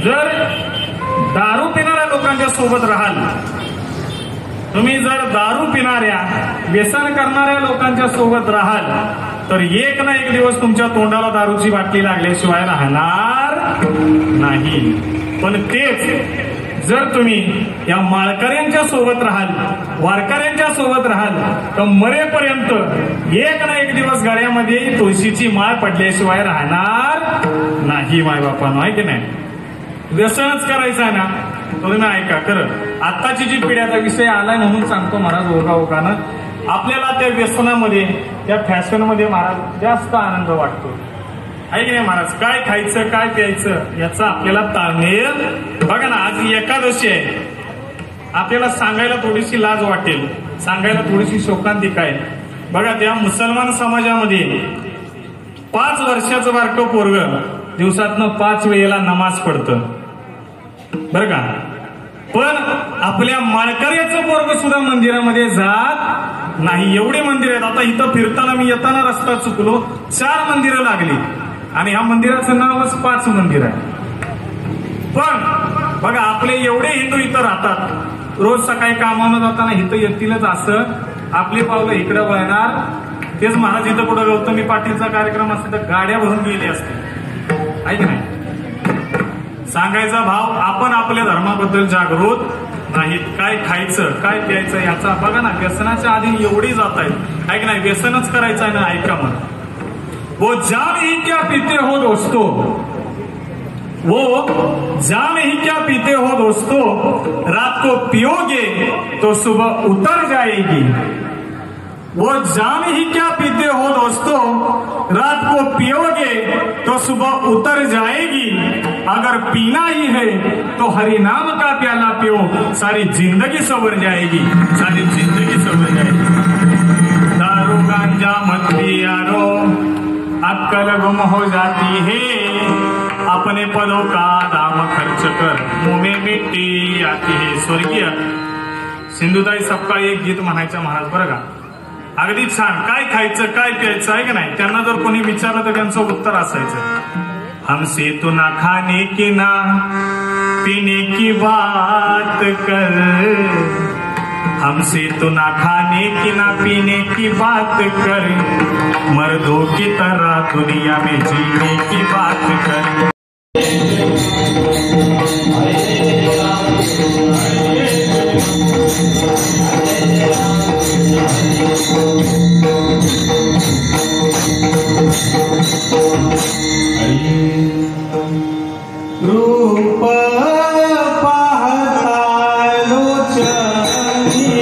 जर दारू पिणाऱ्या लोकांच्या सोबत राहाल, तुम्ही जर दारू पिणाऱ्या व्यसन करणाऱ्या लोकांच्या सोबत राहाल तर एक ना एक दिवस तुमच्या तोंडाला दारूची बाटली लागल्याशिवाय राहणार नाही. पण तेच जर तुम्ही या माळकऱ्यांच्या सोबत राहाल, वारकऱ्यांच्या सोबत राहाल तर मरेपर्यंत एक ना एक दिवस गळ्यामध्ये तुळशीची माळ पडल्याशिवाय राहणार नाही. मायबापांनो, आहे की नाही? व्यसनच करायचं आहे ना, तुम्ही ऐका खरं. आत्ताची जी पिढ्याचा विषय आलाय म्हणून सांगतो महाराज ओघाओघानं, आपल्याला त्या व्यसनामध्ये, त्या फॅशनमध्ये महाराज जास्त आनंद वाटतो, आहे की नाही महाराज? काय खायचं काय प्यायचं याचा आपल्याला ताळमेळ. बघा ना, आज एकादशी आहे, आपल्याला सांगायला थोडीशी लाज वाटेल, सांगायला थोडीशी शोकांतिका आहे. बघा, त्या मुसलमान समाजामध्ये 5 वर्षाचं बारकं पोरग दिवसातनं 5 वेळेला नमाज पडतं, बरं का? पण आपल्या माळकऱ्याचं पोरग सुद्धा मंदिरामध्ये जात नाही. एवढे मंदिर आहेत. आता इथं फिरताना मी येताना रस्ता चुकलो, 4 मंदिरं लागली आणि ह्या मंदिराचं नावच 5 मंदिर आहे. पण बघा, आपले एवढे हिंदू इथं राहतात, रोज सकाळी कामानं जाताना इथं येतीलच असं आपली पावलं इकडे वळणार. तेच महाराज इथं पुढे गौतमी पाटीलचा कार्यक्रम असते तर गाड्या भरून गेली असते, आहे की नाही? सांगायचा भाव, आपण आपल्या धर्माबद्दल जागृत नाहीत. काय खायचं काय प्यायचं याचा बघा ना, व्यसनाच्या आधी एवढी जात आहेत, आहे की नाही? व्यसनच करायचं आहे ना. ऐका मग, वो जाम ही क्या पीते हो दोस्तों, वो जाम ही क्या पीते हो दोस्तों, रात को पियोगे तो सुबह उतर जाएगी. वो जाम ही क्या पीते हो दोस्तों, रात को पियोगे तो सुबह उतर जाएगी. अगर पीना ही है तो हरि नाम का प्याला पियो, सारी जिंदगी सवर जाएगी, सारी जिंदगी सवर जाएगी. दारू गांजा मत पियारो, अक्कल गुम हो जाती है, अपने पदों का दाम खर्च कर मुंह में मिट्टी आती है. स्वर्गीय सिंधुताई सपकाळी एक गीत म्हणायचं महाराज, बरं का? अगदी छान. काय खायचं काय प्यायचं, आहे का नाही? त्यांना जर कोणी विचारलं तर त्यांचं उत्तर असायचं, हमसे तो ना खाने की ना पीने की बात कर, हमसे तो ना खाने की ना पीने की बात कर, मर्दों की तरह दुनिया में जीने की बात कर. रूप पाहता लोचनी,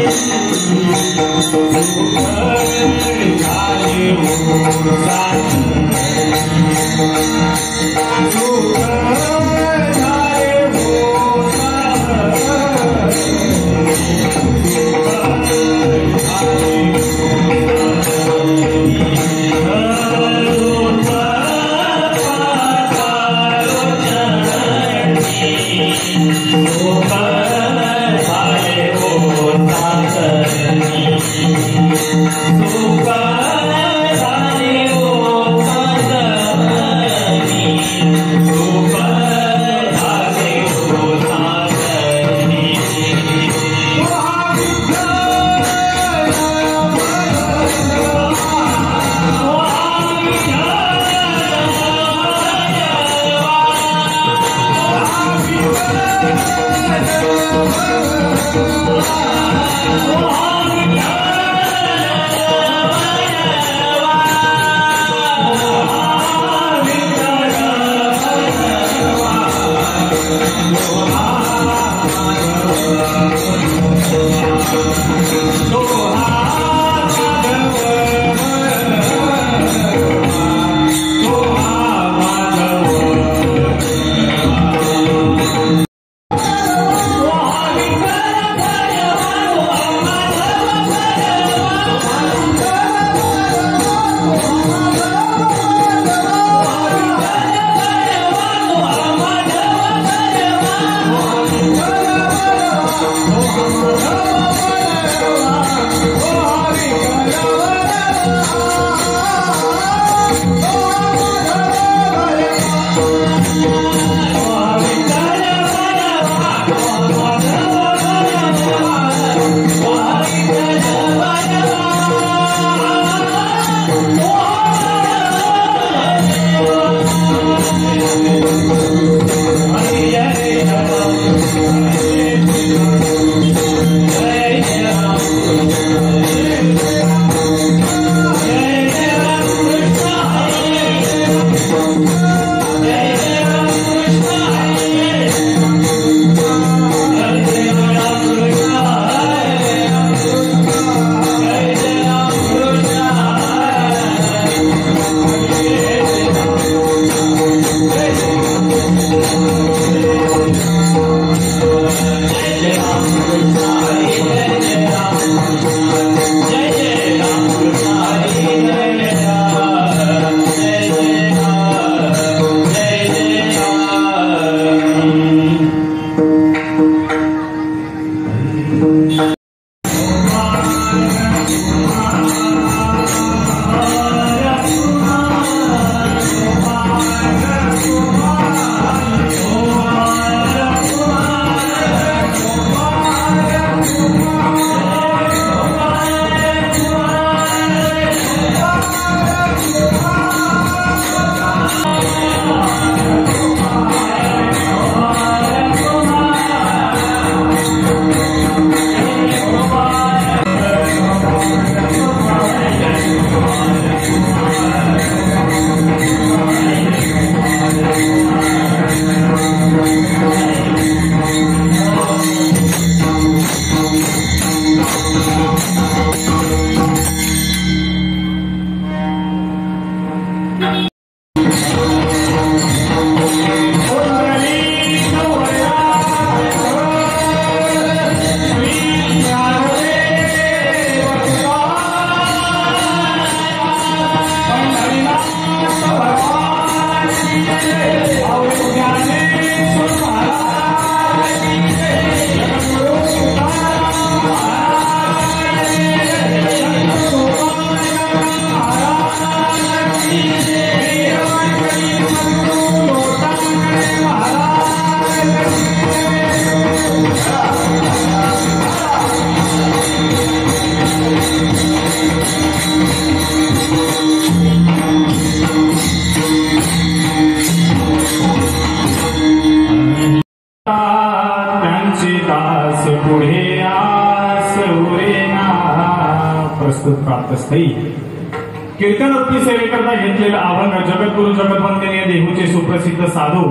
कीर्तनोक्ती सेवेकरता घेतलेलं अभंग जगद्गुरु जगद्वंदनीय देहूचे सुप्रसिद्ध साधू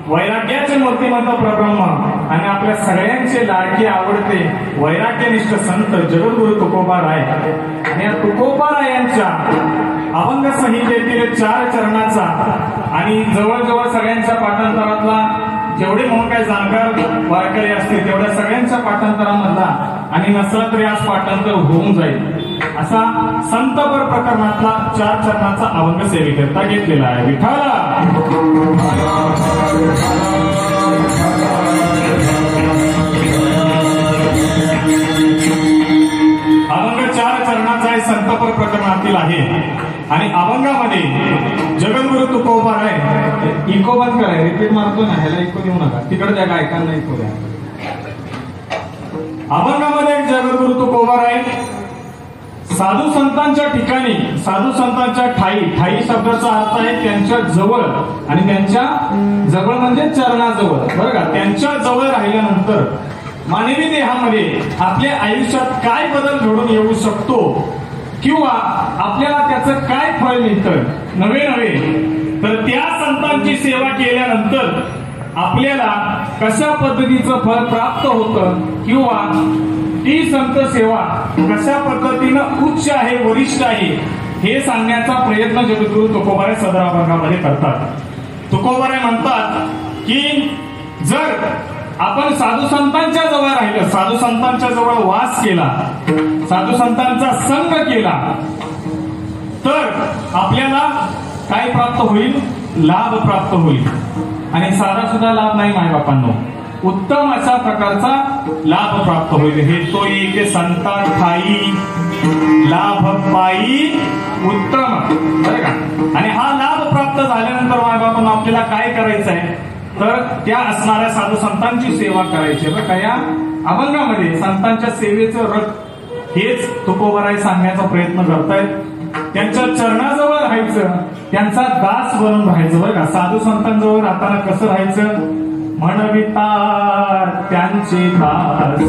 वैराग्याचे मूर्तिमंत परब्रह्म आणि आपल्या सगळ्यांचे लाडके आवडते वैराग्यनिष्ठ संत जगद्गुरु तुकोबाराय आणि या तुकोबारायांच्या अभंग संहितेतील 4 चरणाचा आणि जवळजवळ सगळ्यांच्या पाठांतरातला जेवढे म्हणून काही जाणकार वारकरी असतील तेवढ्या सगळ्यांच्या पाठांतरामधला आणि नसला तरी आज पाठांतर होऊन जाईल असा संतपर प्रकरणातला 4 चरणाचा अभंग सेवेकरता घेतलेला आहे. विठ्ठला अभंग 4 चरणाचा आहे, संतपर प्रकरणातील आहे आणि अभंगामध्ये जगद्गुरु तुकोबाराय इको बंद कराय रिपीट मारतो ना ह्याला इको देऊ नका तिकडे त्या गायकांना इको द्या. अभंगामध्ये जगद्गुरु तुकोबाराय साधू संतांच्या ठिकाणी साधू संतांच्या ठाई शब्दाचा अर्थ आहे त्यांच्या जवळ आणि त्यांच्या जवळ म्हणजे चरणाजवळ बरं का. त्यांच्या जवळ राहिल्यानंतर मानवी देहामध्ये आपल्या आयुष्यात काय बदल घडून येऊ शकतो किंवा आपल्याला त्याचं काय फळ मिळतं नवे तर त्या संतांची सेवा केल्यानंतर आपल्याला कशा पद्धतीचं फळ प्राप्त होतं किंवा ती संत सेवा कशा पद्धतीनं उच्च आहे वरिष्ठ आहे हे सांगण्याचा प्रयत्न जगद्गुरु तुकोबाराय सदर अभंगामध्ये करतात. तुकोबाराय म्हणतात की जर आपण साधू संतांच्या जवळ राहिलं साधू संतांच्या जवळ वास केला साधू संतांचा संग केला तर आपल्याला काय प्राप्त होईल लाभ प्राप्त होईल आणि साधा सुद्धा लाभ नाही मायबापांनो उत्तम अशा प्रकारचा लाभ प्राप्त होईल. हे तो एक संता ठाई लाभ पायी उत्तम, बरं का. आणि हा लाभ प्राप्त झाल्यानंतर मायबापांना आपल्याला काय करायचं आहे, तर त्या असणाऱ्या साधू संतांची सेवा करायची. बरं का, या अभंगामध्ये संतांच्या सेवेचं रथ हेच तुकोबराय सांगण्याचा प्रयत्न करतायत. त्यांच्या चरणाजवळ राहायचं, त्यांचा दास बनून राहायचं. बरं का, साधू संतांजवळ राहताना कसं राहायचं, म्हणविता त्यांचे दास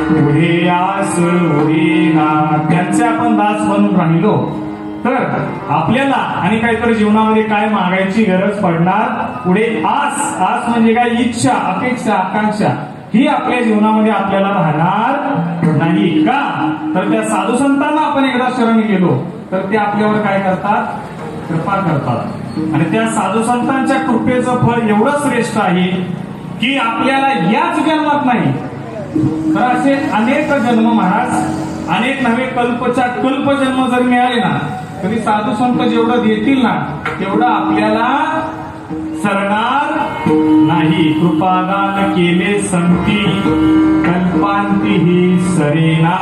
पुढे आस उरेना. त्यांचे आपण दास बनून राहिलो तर आपल्याला आणि काहीतरी जीवनामध्ये काय मागायची गरज पडणार, पुढे आस. आस म्हणजे काय, इच्छा, अपेक्षा, आकांक्षा ही आपल्या जीवनामध्ये आपल्याला राहणार नाही का. तर त्या साधू संतांना आपण एकदा शरण गेलो तर ते आपल्यावर काय करतात, कृपा करतात. आणि त्या साधू संतांच्या कृपेचं फळ एवढं श्रेष्ठ आहे की आपल्याला याच जन्मात नाही तर असे अनेक जन्म महाराज, अनेक नवे कल्पच्या कल्प जन्म जर मिळाले ना तरी साधू संत जेवढं देतील ना तेवढं आपल्याला सरणार नाही. कृपादान केले संती कल्पांतीही सरेना.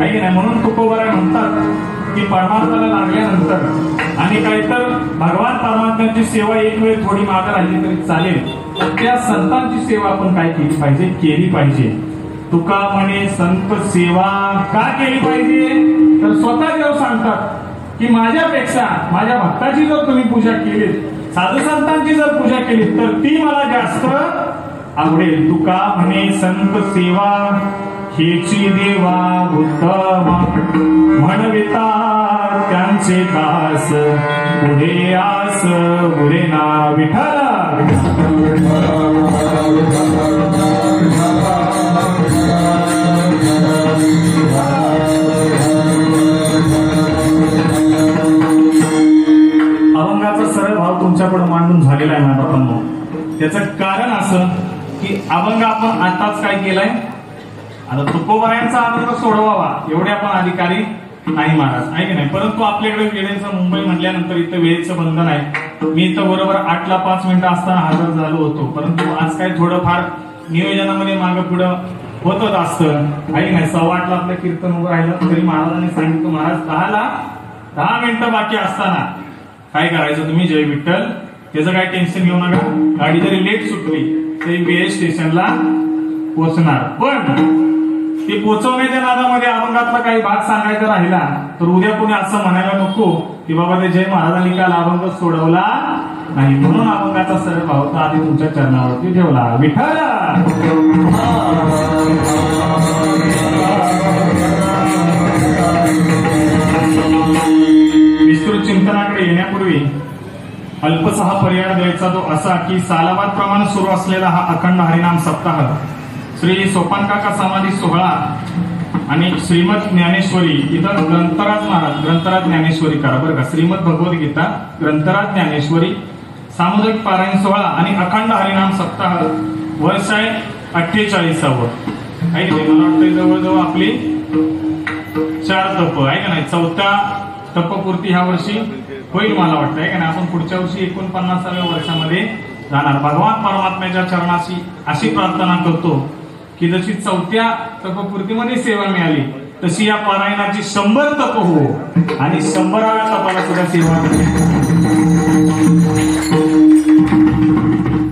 आहे ना, म्हणून तुकोबराय म्हणतात की परमार्थाला लागल्यानंतर आणि काहीतर भगवान परमात्म्याची सेवा एक वेळ थोडी मागे राहिली तरी चालेल, त्या संतांची सेवा आपण काय केली पाहिजे, केली पाहिजे. तुका म्हणे संत सेवा का केली पाहिजे, तर स्वतः देव सांगतात की माझ्यापेक्षा माझ्या भक्ताची जर तुम्ही पूजा केली, साधू संतांची जर पूजा केली तर ती मला जास्त आवडेल. तुका म्हणे संत सेवा हेची देवा उत्तम म्हणविता त्यांचे दास पुढे आस उरेना. विठ्ठल अभंगाचा सरळ भाव तुमच्याकडे मांडून झालेला आहे माझ्या. त्याचं कारण असं की अभंग आपण आताच काय केलंय, आता तुकोबरायांचा अभंग सोडवावा एवढे आपण अधिकारी नाही महाराज, आहे की नाही. परंतु आपल्याकडे वेळेचं मुंबई म्हटल्यानंतर इथं वेळेचं बंधन आहे. मी इथं बरोबर 8ला 5 मिनिटं असताना हजर झालो होतो, परंतु आज काय थोडंफार नियोजनामध्ये मागं पुढं होतच असतं, आहे की नाही. 7:15ला आपलं कीर्तन उभं राहिलं तरी महाराजांनी सांगितलं महाराज 10 मिनिटं बाकी असताना काय करायचं तुम्ही, जय विठ्ठल. त्याचं काय टेन्शन घेऊ नका, गाडी जरी लेट सुटली तरी वेळ स्टेशनला पोहोचणार. पण ते पोहोचवण्याच्या नादामध्ये अभंगातला काही भाग सांगायचा राहिला तर उद्या कोणी असं म्हणायला नको की बाबा ते जय महाराजांनी काल अभंग सोडवला नाही. म्हणून अभंगाचा सरळ भाव तर आधी तुमच्या चरणावरती ठेवला. विठ्ठल विस्तृत चिंतनाकडे येण्यापूर्वी अल्पसा हा पर्याय द्यायचा तो असा की सालाबाद प्रमाणे सुरू असलेला हा अखंड हरिनाम सप्ताह श्री सोपानकाका समाधी सोहळा आणि श्रीमद ज्ञानेश्वरी इथं ग्रंथराज महाराज, ग्रंथराज ज्ञानेश्वरी करा बरं का. श्रीमद भगवद्गीता ग्रंथराज ज्ञानेश्वरी सामुदायिक पारायण सोहळा आणि अखंड हरिनाम सप्ताह वर्ष आहे 48वे. आहे की नाही, मला वाटतं जवळजवळ आपली 4 तप आहे का नाही, 4थ्या तपपूर्ती ह्या वर्षी होईल मला वाटतं, आहे का नाही. आपण पुढच्या वर्षी 49व्या वर्षामध्ये जाणार. भगवान परमात्म्याच्या चरणाशी अशी प्रार्थना करतो की जशी 4थ्या तपपूर्तीमध्ये सेवा मिळाली तशी या पारायणाची 100 तप हो आणि 100व्या तपाला सुद्धा सेवा मिळेल.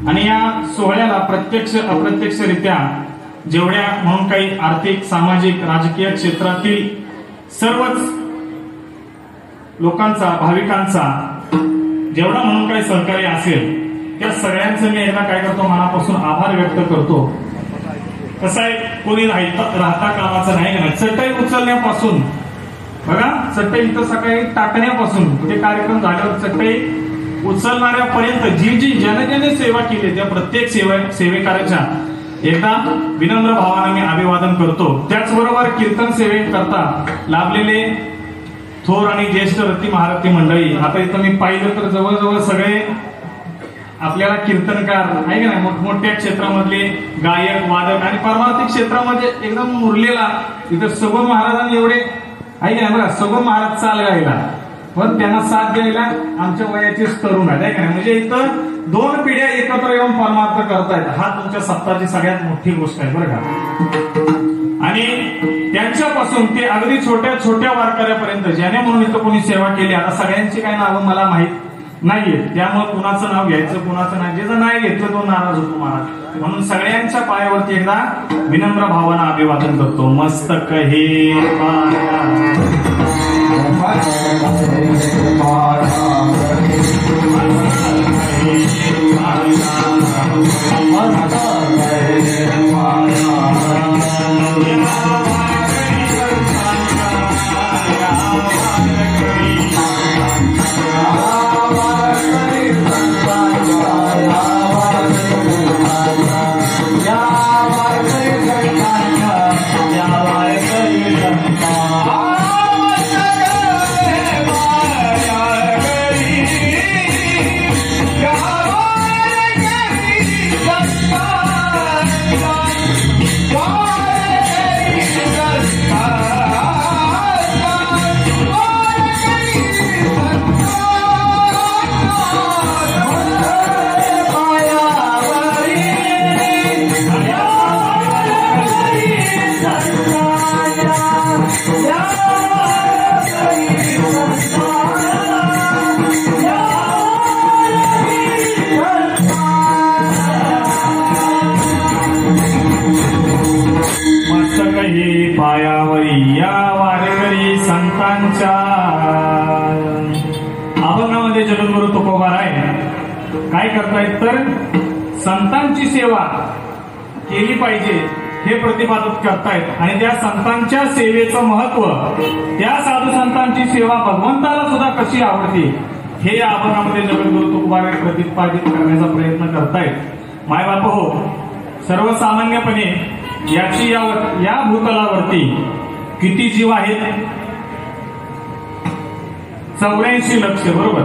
आणि या सोहळ्याला प्रत्यक्ष अप्रत्यक्षरित्या जेवढ्या म्हणून काही आर्थिक, सामाजिक, राजकीय क्षेत्रातील सर्वच लोकांचा, भाविकांचा जेवढा म्हणून काही सहकार्य असेल त्या सगळ्यांचं मी एकदा काय करतो, मनापासून आभार व्यक्त करतो. कसं आहे, कोणी राहता कामाचं नाही ना. चटई उचलण्यापासून बघा, चटई इथं सकाळी टाकण्यापासून ते कार्यक्रम झाल्यावर चटई उचलणाऱ्यापर्यंत जी ज्याने सेवा केली त्या प्रत्येक सेवेकऱ्याच्या एकदा विनम्र भावाने मी अभिवादन करतो. त्याचबरोबर कीर्तन सेवेकरता लाभलेले थोर आणि ज्येष्ठ रत्ती महारथी मंडळी, आता इथं मी पाहिलं तर जवळजवळ सगळे आपल्याला कीर्तनकार आहे का नाही, मोठमोठ्या क्षेत्रामधले गायक, वादक आणि पारमार्थिक क्षेत्रामध्ये एकदम मुरलेला इथं सगुण महाराजांनी एवढे आहे का बघा, सगुण महाराज चाल गायला पण त्यांना साथ द्यायला आमच्या वयाचेच तरुण आहेत, आहे का नाही. म्हणजे इथं दोन पिढ्या एकत्र येऊन परमार्थ करतायत, हा तुमच्या सप्ताहाची सगळ्यात मोठी गोष्ट आहे बरं का. आणि त्यांच्यापासून ते अगदी छोट्या छोट्या वारकऱ्यापर्यंत ज्याने म्हणून इथं कोणी सेवा केली, आता सगळ्यांची काही नावं मला माहित नाहीये, त्यामुळे कुणाचं नाव घ्यायचं कुणाचं नाही, ज्याचं नाही घेतलं तो नाराज होतो महाराज. म्हणून सगळ्यांच्या पायावरती एकदा विनम्र भावानं अभिवादन करतो. मस्तक हे पायावरी या वारकरी संतांच्या. अभंगामध्ये जगद्गुरु तुकोबाराय काय करतायत तर संतांची सेवा केली पाहिजे हे प्रतिपादित करतायत. आणि त्या संतांच्या सेवेचं महत्व, त्या साधू संतांची सेवा भगवंताला सुद्धा कशी आवडते हे या अभंगामध्ये जगद्गुरु तुकोबाराय प्रतिपादित करण्याचा प्रयत्न करतायत. मायबाप हो, सर्वसामान्यपणे याची या भूतलावरती किती जीव आहेत? 84 लक्ष. बरोबर,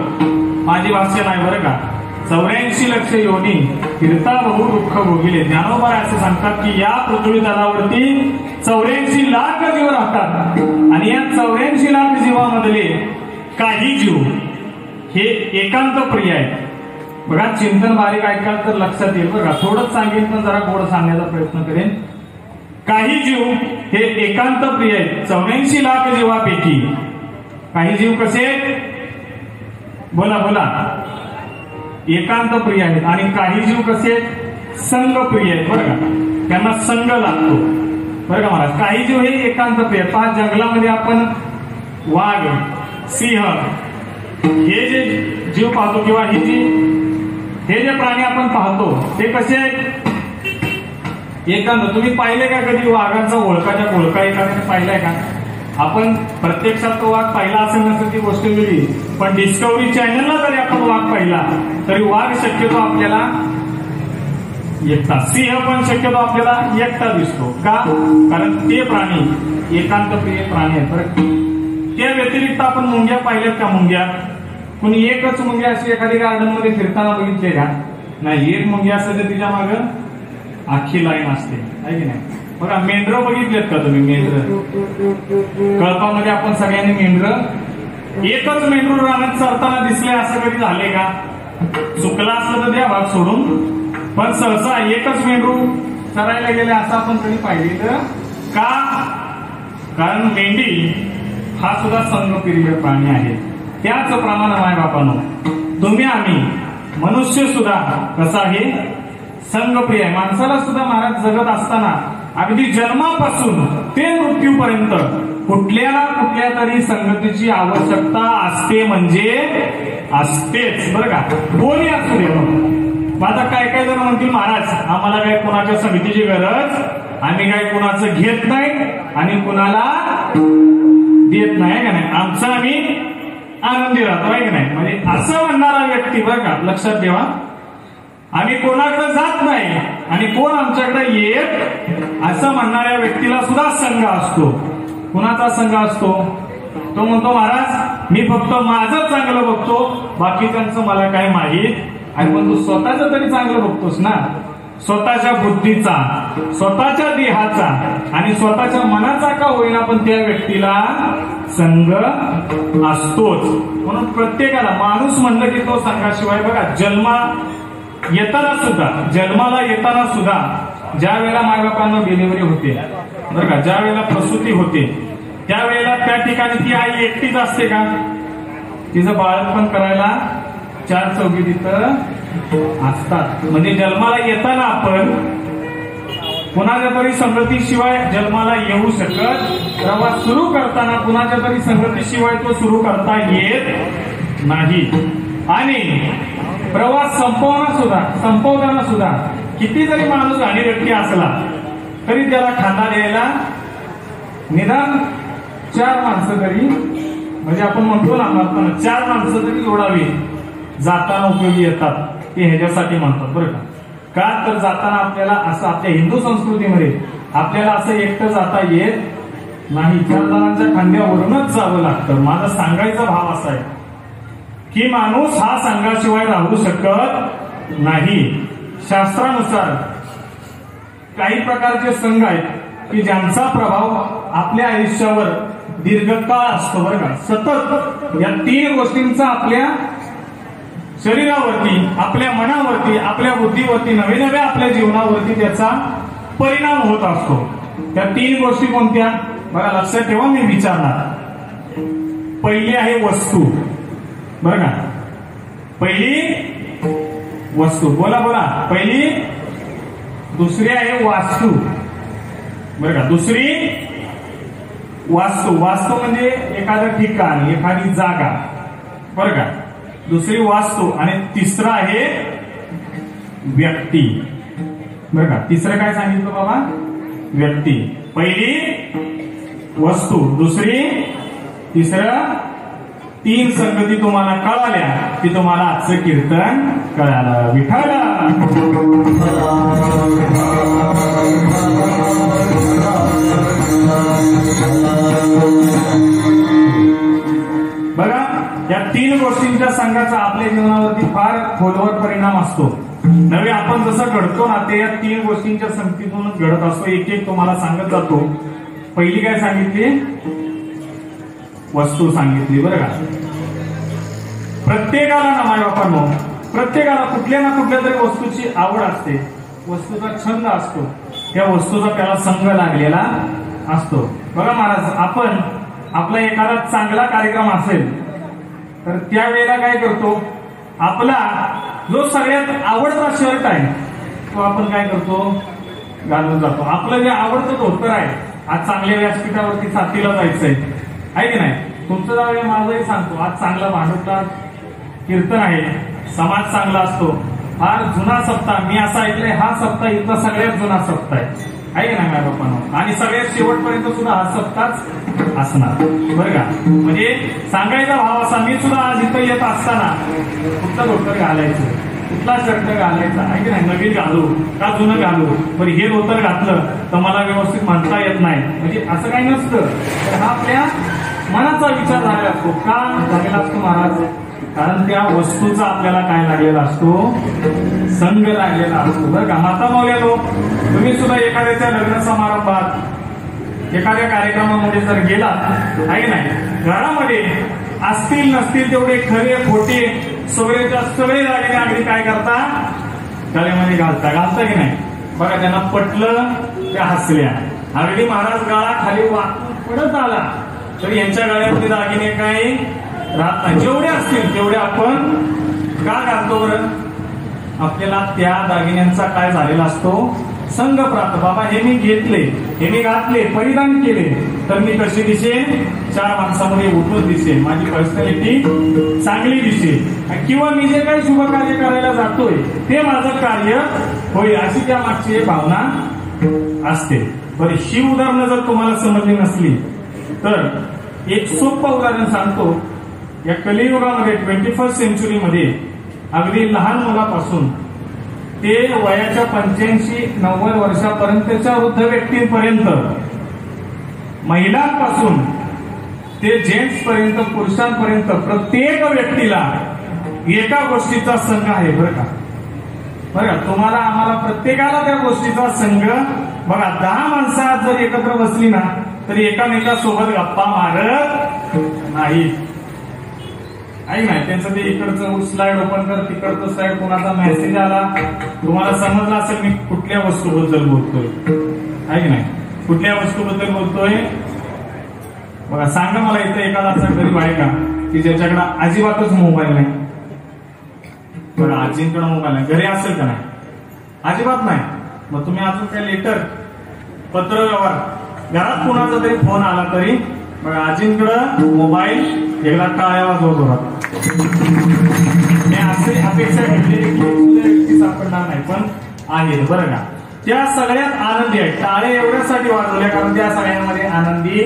माझी भाष्य नाही बरं का. 84 लक्ष योनी फिरता बहु दुःख भोगिले. ज्ञानोबा असे सांगतात की या पृथ्वी तलावरती 84 लाख जीव राहतात आणि या 84 लाख जीवामधले काही जीव हे एकांत प्रिय आहेत. बघा, चिंतन बारीक ऐकाल तर लक्षात येईल बघा. थोडंच सांगेन पण जरा गोड सांगण्याचा प्रयत्न करेन. काही जीव हे एकांत प्रिय आहेत. 84 लाख जीवापैकी काही जीव कसे? बोला बोला. एकांत प्रिय आहेत. आणि काही जीव कसे? संघ प्रिय आहेत बरं का. त्यांना संघ लागतो बरं का महाराज. काही जीव हे एकांत प्रिय आहेत. पहा, जंगलामध्ये आपण वाघ, सिंह हे जे जीव पाहतो किंवा हे जे प्राणी आपण पाहतो ते कसे आहेत? एकांत. तुम्ही पाहिले का कधी वाघांचा ओळखाच्या ओळखा एखाद्याने पाहिलाय का? आपण प्रत्यक्षात तो वाघ पाहिला असेल नसेल ती गोष्ट वेगळी, पण डिस्कव्हरी चॅनलला जरी आपण वाघ पाहिला तरी वाघ शक्यतो आपल्याला एकटा, सिंह पण शक्यतो आपल्याला एकटा दिसतो. का? कारण ते प्राणी एकांत प्रिय प्राणी आहेत बरं. त्या व्यतिरिक्त आपण मुंग्या पाहिल्यात का? मुंग्या कुणी एकच मुंग्या अशी एखादी गार्डन मध्ये फिरताना बघितले का? नाही. एक मुंग्या असते तर तिच्या मागं आखी लाईन असते, आहे की नाही? बघा, मेंढरं बघितलेत का तुम्ही? मेंढरं कळपामध्ये आपण सगळ्यांनी मेंढरं, एकच मेंढरू रानात चरताना दिसले असं कधी झाले का? चुकला असलं तर द्या भाग सोडून, पण सहसा एकच मेंढरू चरायला गेले असं आपण कधी पाहिलेलं का? कारण मेंढी हा सुद्धा संघप्रिय प्राणी आहे. त्याचप्रमाणे मायबापांनो, तुम्ही आम्ही मनुष्य सुद्धा कसा आहे? संघप्रिय आहे. माणसाला सुद्धा महाराज जगत असताना अगदी जन्मापासून ते मृत्यूपर्यंत कुठल्या ना कुठल्या तरी संगतीची आवश्यकता असते, म्हणजे असतेच बरं का. कोणी असू दे. आता काय काय जण म्हणतील, महाराज आम्हाला काय कुणाच्या संगतीची गरज, आम्ही काय कुणाचं घेत नाही आणि कुणाला देत नाही का नाही, आमचं आम्ही आनंदी राहतो आहे की नाही. म्हणजे असं म्हणणारा व्यक्ती बरं का, लक्षात ठेवा, आम्ही कोणाकडे जात नाही आणि कोण आमच्याकडे येत असं म्हणणाऱ्या व्यक्तीला सुद्धा संघ असतो. कुणाचा संघ असतो? तो म्हणतो, महाराज मी फक्त माझं चांगलं बघतो, बाकीच्यांचं मला काय माहीत. आणि पण तू स्वतःच तरी चांगलं बघतोस ना, स्वतःच्या बुद्धीचा, स्वतःच्या देहाचा आणि स्वतःच्या मनाचा का होईना, पण त्या व्यक्तीला संघ असतोच. म्हणून प्रत्येकाला माणूस म्हणलं की तो संघाशिवाय बघा येताना सुद्धा, जन्माला येताना सुद्धा ज्या वेळेला मायबापांना डिलिव्हरी होते बरं का, ज्या वेळेला प्रसूती होते त्यावेळेला त्या ठिकाणी ती आई एकटीच असते का? तिचं बाळपण करायला 4 चौघी तिथं असतात. म्हणजे जन्माला येताना आपण कुणाच्या तरी संगतीशिवाय जन्माला येऊ शकत, प्रवास सुरू करताना कुणाच्या तरी संगतीशिवाय तो सुरू करता येत नाही. आणि प्रवास संपवताना सुद्धा किती जरी माणूस गाणी व्यक्ती असला तरी त्याला खांदा द्यायला निदान 4 माणसं तरी, म्हणजे आपण म्हणतो ना म्हणताना 4 माणसं तरी जोडावी जाताना उपयोगी येतात. ते ह्याच्यासाठी म्हणतात बरं का, तर जाताना आपल्याला असं आपल्या हिंदू संस्कृतीमध्ये आपल्याला असं एकटं जाता येत नाही, 4 जणांच्या खांद्यावरूनच जावं लागतं. माझा सांगायचा भाव असा आहे की माणूस हा संघाशिवाय राहू शकत नाही. शास्त्रानुसार काही प्रकारचे संघ आहेत की ज्यांचा प्रभाव आपल्या आयुष्यावर दीर्घकाळ असतो बरं का. सतत या 3 गोष्टींचा आपल्या शरीरावरती, आपल्या मनावरती, आपल्या बुद्धीवरती, नव्या आपल्या जीवनावरती त्याचा परिणाम होत असतो. त्या 3 गोष्टी कोणत्या बघा, लक्षात ठेवा, मी विचारणार. पहिली आहे वस्तू बरं का, पहिली वस्तू, बोला बोला, पहिली. दुसरी आहे वास्तू बरं का, दुसरी वास्तू. वास्तू म्हणजे एखादं ठिकाण, एखादी जागा बरं का, दुसरी वास्तू. आणि तिसरा आहे व्यक्ती बरं का. तिसरं काय सांगितलं बाबा? व्यक्ती. पहिली वस्तू, दुसरी, तिसरं. 3 संगती तुम्हाला कळाल्या की तुम्हाला आजचं कीर्तन कळालं. विठ्ठल बघा, या 3 गोष्टींच्या संघाचा आपल्या जीवनावरती फार खोलवर परिणाम असतो. नवे आपण जसं घडतो ना ते या 3 गोष्टींच्या संगतीतूनच घडत असतो. एक तुम्हाला सांगत जातो. पहिली काय सांगितली? वस्तू सांगितली बरं का. प्रत्येकाला ना मायबापांनो, प्रत्येकाला कुठल्या ना कुठल्या तरी वस्तूची आवड असते, वस्तूचा छंद असतो, त्या वस्तूचा त्याला संग लागलेला असतो. बघा महाराज, आपण आपला एखादा चांगला कार्यक्रम असेल तर त्यावेळेला काय करतो, आपला जो सगळ्यात आवडता शर्ट आहे तो आपण काय करतो, घालून जातो. आपलं जे आवडतं धोतर आहे, आज चांगल्या व्यासपीठावरती साथीला जायचंय आहे की नाही, तुमचं जाऊया, माझंही सांगतो, आज चांगला भांडवटा कीर्तन आहे, समाज चांगला असतो, फार जुना सप्ताह, मी असं ऐकलंय हा सप्ताह इथला सगळ्यात जुना सप्ताह आहे की नाही बापांनो, आणि सगळ्यात शेवटपर्यंत सुद्धा हा सप्ताहच असणार बरं का. म्हणजे सांगायचा भाव असा, मी सुद्धा आज इथं येत असताना कुठलं धोतर घालायचं, कुठला शर्ट घालायचा आहे की नाही, नवीन घालू का जुनं घालू, बरं हे धोतर घातलं तर मला व्यवस्थित म्हणता येत नाही, म्हणजे असं काही नसतं. तर हा आपल्या मनाचा विचार झालेला असतो. का झालेला असतो महाराज? कारण त्या वस्तूचा आपल्याला काय लागलेला असतो, संग लागलेला असतो बरं का. माता मावल्यानो, तुम्ही सुद्धा एखाद्याच्या लग्न समारंभात, एखाद्या कार्यक्रमामध्ये जर गेलात आहे नाही, घरामध्ये असतील नसतील तेवढे खरे खोटे सगळेच्या सगळे दागिने अगदी काय करता, गळ्यामध्ये घालता की नाही. बघा, त्यांना पटलं, त्या हसल्या. अगदी महाराज गाळा खाली वाकून पडत आला तर यांच्या गळ्यामध्ये दागिने काय राहत नाही. जेवढे असतील तेवढे आपण का घालतो बरं? आपल्याला त्या दागिन्यांचा काय झालेला असतो, संग प्राप्त. बाबा हे मी घेतले, हे मी घातले, परिधान केले तर मी कशी दिसेन, 4 माणसामध्ये उठून दिसेन, माझी पर्सनॅलिटी चांगली दिसेल, किंवा मी जे काही शुभ कार्य करायला जातोय ते माझं कार्य होईल, अशी त्या मागची भावना असते. बरं, ही उदाहरणं जर तुम्हाला समजली नसली तर एक सोपं उदाहरण सांगतो. या कलियुगामध्ये 21st सेंचुरीमध्ये अगदी लहान मुलापासून ते वयाच्या 85-90 वर्षापर्यंतच्या वृद्ध व्यक्तींपर्यंत, महिलांपासून ते जेंट्स पर्यंत, पुरुषांपर्यंत प्रत्येक व्यक्तीला एका गोष्टीचा संघ आहे बरं का. बरं, तुम्हाला आम्हाला प्रत्येकाला त्या गोष्टीचा संघ. बघा, 10 माणसं जर एकत्र बसली ना तरी एकामेकासोबत गप्पा मारत नाही आहे नाही, त्यांचं ते इकडचं स्लाइड ओपन कर, तिकडचं स्लाइड, कोणाचा मेसेज आला, तुम्हाला समजलं असेल मी कुठल्या वस्तूबद्दल बोलतोय, आहे की नाही, कुठल्या वस्तूबद्दल बोलतोय. बघा सांगा मला, इथे एखादा असा गरीब आहे का की ज्याच्याकडे अजिबातच मोबाईल नाही? बघा आजींकडे मोबाईल नाही, घरी असेल का? नाही, अजिबात नाही. मग तुम्ही अजून काय लेटर, पत्र व्यवहार, घरात कुणाचा तरी फोन आला तरी बघा आजींकडे मोबाईल, एकदा टाळ्या वाजवत होता. मी असे अपेक्षा घेतली की व्यक्ती सापडणार नाही, पण आहे बरं का. त्या सगळ्यात आनंदी आहे. टाळे एवढ्यासाठी वाजवल्या कारण त्या सगळ्यांमध्ये आनंदी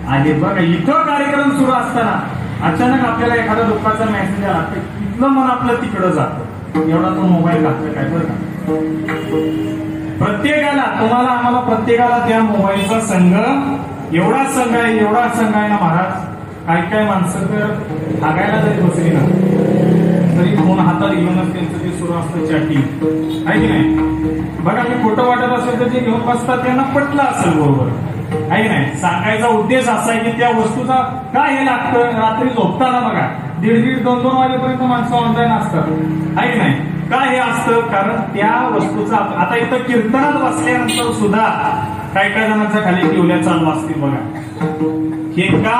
आहेत. बघा इथं कार्यक्रम सुरू असताना अचानक आपल्याला एखादा दुःखाचा मेसेज आला तर तिथलं मन आपलं तिकडं जातं, एवढा तो मोबाईल लागतो काय. बरं का प्रत्येकाला, तुम्हाला आम्हाला प्रत्येकाला त्या मोबाईलचा संघ, एवढा संघ आहे, एवढा संघ आहे ना महाराज. काय काय माणसं तर हागायला जरी बसली ना तरी फोन हातात घेऊनच त्यांचं ते सुरू असतं चॅटिंग, आहे की नाही. बघा मी खोटं वाटत असेल तर जे घेऊन बसतात त्यांना पटलं असेल बरोबर, आहे की नाही. सांगायचा उद्देश असा आहे की त्या वस्तूचा काय हे लागतं. रात्री झोपताना बघा 1:30-2 वाजेपर्यंत माणसं ऑनलाईन असतात, आहे की नाही. काय हे असतं कारण त्या वस्तूचा. आता इथं कीर्तनात बसल्यानंतर सुद्धा काय काय जणांच्या खाली टिवल्या चालू असतील बघा. हे का?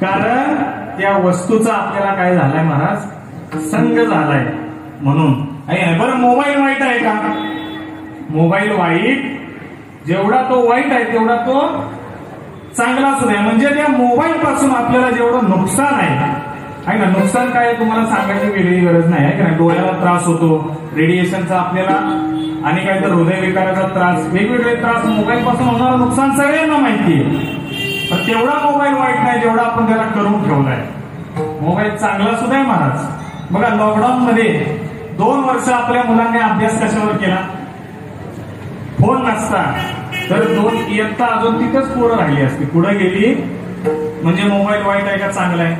कारण त्या वस्तूचा आपल्याला काय झालाय महाराज, संग झालाय म्हणून. बरं मोबाईल वाईट आहे का? मोबाईल वाईट, जेवढा तो वाईट आहे तेवढा तो चांगला सुद्धा आहे. म्हणजे त्या मोबाईल पासून आपल्याला जेवढं नुकसान आहे ना, नुकसान काय तुम्हाला सांगायची वेगळी गरज नाही आहे का. डोळ्याला त्रास होतो रेडिएशनचा आपल्याला, आणि काय तर हृदयविकाराचा त्रास, वेगवेगळे त्रास मोबाईल पासून होणारं नुकसान सगळ्यांना माहिती आहे. पण तेवढा मोबाईल वाईट नाही जेवढा आपण त्याला करून ठेवलाय. मोबाईल चांगला सुद्धा आहे महाराज. बघा लॉकडाऊन मध्ये 2 वर्ष आपल्या मुलांनी अभ्यास कशावर केला? फोन नसता तर 2 इयत्ता अजून तिथेच पोरं राहिली असती. पुढे गेली. म्हणजे मोबाईल वाईट आहे का चांगला आहे?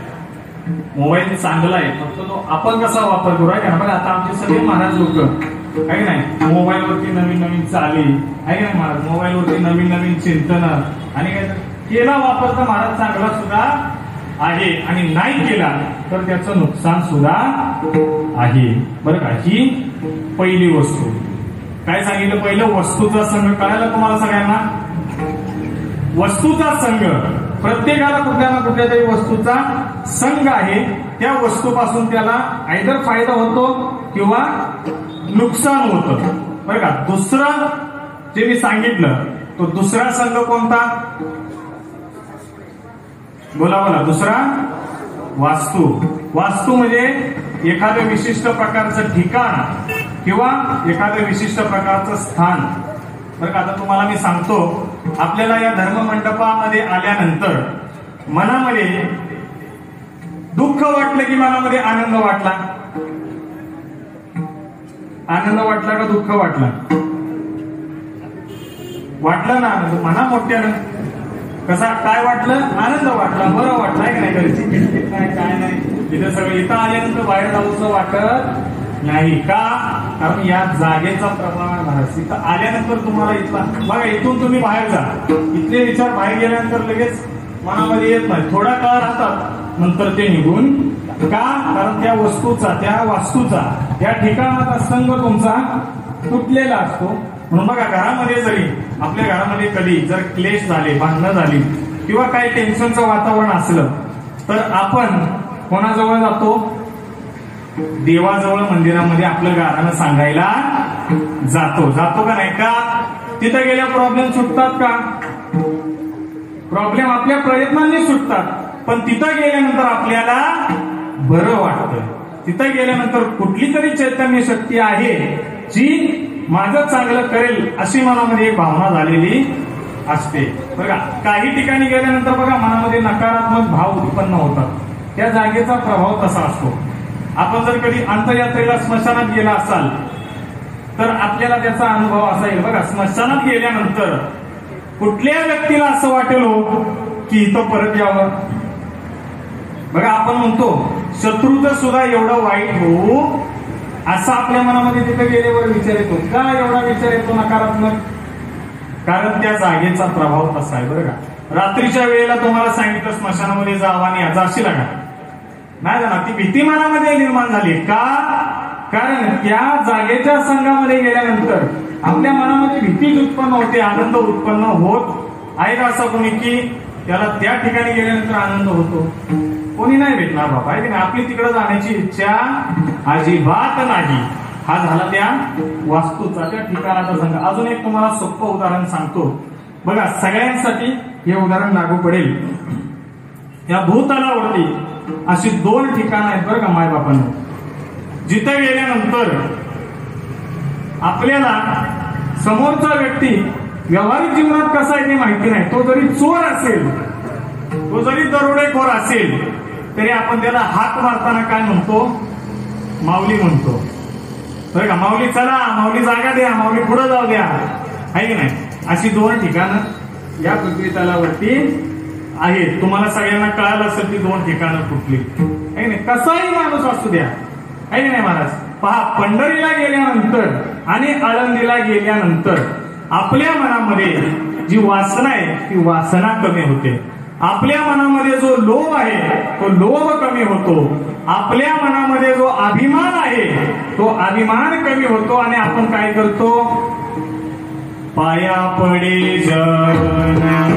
मोबाईल चांगला आहे, फक्त तो आपण कसा वापर करू आहे का. बघा आता आमचे सगळे महाराज लोक आहे नाही, मोबाईलवरती नवीन नवीन चाली आहे ना महाराज, मोबाईलवरती नवीन नवीन चिंतन आणि काय केला वापर तर महाराज चांगला सुद्धा आहे, आणि नाही केला तर त्याचं नुकसान सुद्धा आहे. बरं का. ही पहिली वस्तू. काय सांगितलं पहिलं? वस्तूचा संघ. कळायला तुम्हाला सगळ्यांना? वस्तूचा संघ. प्रत्येकाला कुठल्या ना कुठल्या तरी वस्तूचा संघ आहे. त्या वस्तूपासून त्याला आयदर फायदा होतो किंवा नुकसान होतं. बरं का. दुसरं जे मी सांगितलं तो दुसरा संघ कोणता? बोला बोला. दुसरा वास्तू. वास्तू म्हणजे एखादं विशिष्ट प्रकारचं ठिकाण किंवा एखादं विशिष्ट प्रकारचं स्थान. बरं का. आता तुम्हाला मी सांगतो, आपल्याला या धर्ममंडपामध्ये आल्यानंतर मनामध्ये दुःख वाटलं की मनामध्ये आनंद वाटला? आनंद वाटला का दुःख वाटला? वाटलं ना मना मोठ्यानं. कसा काय वाटलं? आनंद वाटला, बरं वाटलं आहे का नाही. घरची किटकिट नाही, काय नाही. तिथे सगळं इथं आल्यानंतर बाहेर जाऊचं वाटत नाही का? कारण या जागेचा प्रभाव महाराज. इथं आल्यानंतर तुम्हाला इथला बघा, इथून तुम्ही बाहेर जा, इथले विचार बाहेर गेल्यानंतर लगेच मनामध्ये येत नाही. थोडा काळ राहतात, नंतर ते निघून का? कारण त्या वस्तूचा, त्या वास्तूचा, त्या ठिकाणाचा संघ तुमचा तुटलेला असतो. म्हणून बघा घरामध्ये जरी आपल्या घरामध्ये कधी जर क्लेश झाले, भांडणं झाली किंवा काही टेन्शनचं वातावरण असलं तर आपण कोणाजवळ जातो? देवाजवळ, मंदिरामध्ये आपलं गाणं सांगायला जातो. जातो का नाही? का? तिथं गेल्या प्रॉब्लेम सुटतात का? प्रॉब्लेम आपल्या प्रयत्नांनी सुटतात, पण तिथं गेल्यानंतर आपल्याला बरं वाटतं. तिथं गेल्यानंतर कुठली तरी चैतन्य शक्ती आहे जी माझं चांगलं करेल अशी मनामध्ये एक भावना झालेली असते. बघा काही ठिकाणी गेल्यानंतर बघा मनामध्ये नकारात्मक भाव उत्पन्न होतात. त्या जागेचा प्रभाव तसा असतो. आपण जर कधी अंत्ययात्रेला स्मशानात गेला असाल तर आपल्याला त्याचा अनुभव असा येईल. बघा स्मशानात गेल्यानंतर कुठल्या व्यक्तीला असं वाटेल हो की इथं परत यावं? बघा आपण म्हणतो शत्रूचं सुद्धा एवढं वाईट होऊ असा आपल्या मनामध्ये तिथे गेल्यावर विचार येतो. का एवढा विचार येतो नकारात्मक? कारण त्या जागेचा प्रभाव तसा आहे. बरं का. रात्रीच्या वेळेला तुम्हाला सांगितलं स्मशानामध्ये जावा आणि जाशील का? नाही जाणार. ती भीती मनामध्ये निर्माण झाली का? कारण त्या जागेच्या संघामध्ये गेल्यानंतर आपल्या मनामध्ये भीतीच उत्पन्न होते, आनंद उत्पन्न होत आहे का असं कोणी की त्याला त्या ठिकाणी गेल्यानंतर आनंद होतो? कोणी नाही भेटणार बाबा, आहे की नाही? आपली तिकडे जाण्याची इच्छा अजिबात नाही. हा झाला त्या वास्तूचा, त्या ठिकाणाचा संघ. अजून एक तुम्हाला सोपं उदाहरण सांगतो बघा, सगळ्यांसाठी हे उदाहरण लागू पडेल. या भूतलावरती अशी 2 ठिकाणं आहेत बरं का मायबापांना, जिथे गेल्यानंतर आपल्याला समोरचा व्यक्ती व्यावहारिक जीवनात कसा आहे ते माहिती नाही. तो जरी चोर असेल, तो जरी दरोडेखोर असेल, तरी आपण त्याला हाक मारताना काय म्हणतो? माऊली म्हणतो बरं का. माऊली चला, माऊली जागा द्या, माऊली पुढे जाऊ द्या, आहे की नाही? अशी 2 ठिकाणं या पृथ्वी तलावरती आहेत. तुम्हाला सगळ्यांना कळालं असेल ती 2 ठिकाणं कुठली, आहे की नाही? कसाही माणूस असू द्या, आहे की नाही महाराज? पहा, पंढरीला गेल्यानंतर आणि आळंदीला गेल्यानंतर आपल्या मनामध्ये जी वासना आहे ती वासना कमी होते. आपल्या मनामध्ये जो लोभ आहे तो लोभ कमी होतो. आपल्या मनामध्ये जो अभिमान आहे तो अभिमान कमी होतो. आणि आपण काय करतो? पाया पडे जन